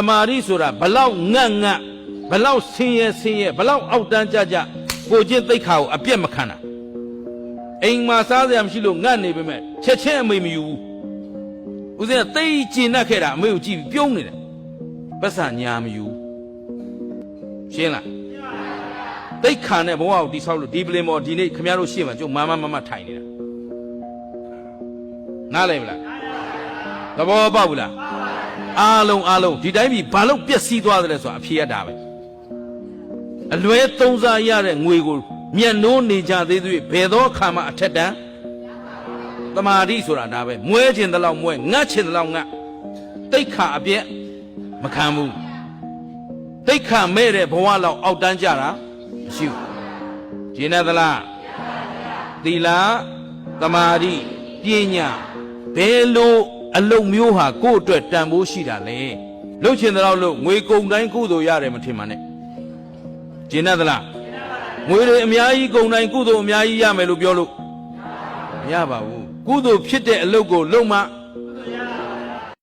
မာရိဆိုတာဘလောက်ငတ်ငတ်ဘလောက်ဆင်းရဲဘလောက်အောက်တန်းကြကိုချင်းသိက္ခာကိုအပြတ်မခံတာအိမ်မှာစားစရာမရှိလို့ငတ်နေပေမဲ့ချက်ချင်းအမေမယူဘူးဦးဇင်းကသိကျင်တတ်ခဲ့တာအမေကိုကြည့်ပြီးပြုံးနေတယ်ပတ်စံညာမယူရှင်းလားသိက္ခာနဲ့ဘဝကိုတိဆောက်လို့ဒီပလင်ပေါ်ဒီနေ့ခင်ဗျားတို့ရှေ့မှာကျုပ်မထိုင်နေတာနားလည်မလားသဘောပေါက်ဘူးလားအားလုံးဒီတိုင်းပြီဘာလို့ပျက်စီးသွားတယ်လဲဆိုတာအဖြေရတာပဲအလွဲသုံးစားရတဲ့ငွေကိုမျက်နှိုးနေကြသေးသေးဘယ်သောအခါမှအထက်တန်းတမာတိဆိုတာဒါပဲမွဲခြင်းတလောက်မွဲငတ်ခြင်းတလောက်ငတ်တိတ်ခါအပြည့်မခံဘူးတိတ်ခါမဲ့တဲ့ဘဝလောက်အောက်တန်းကြတာမရှိဘူးရှင်းသလားသီလတမာတိပညာဘယ်လိုအလုံးမျိုးဟာကိုယ့်အတွက်တန်ဖိုးရှိတာလဲလှုပ်ချင်တဲ့လောက်လို့ငွေကုန်တိုင်းကုသိုလ်ရတယ်မထင်ပါနဲ့ရှင်းသလားငွေတွေအများကြီးကုန်တိုင်းကုသိုလ်အများကြီးရမယ်လို့ပြောလို့မရပါဘူးကုသိုလ်ဖြစ်တဲ့အလုပ်ကိုလုပ်မှ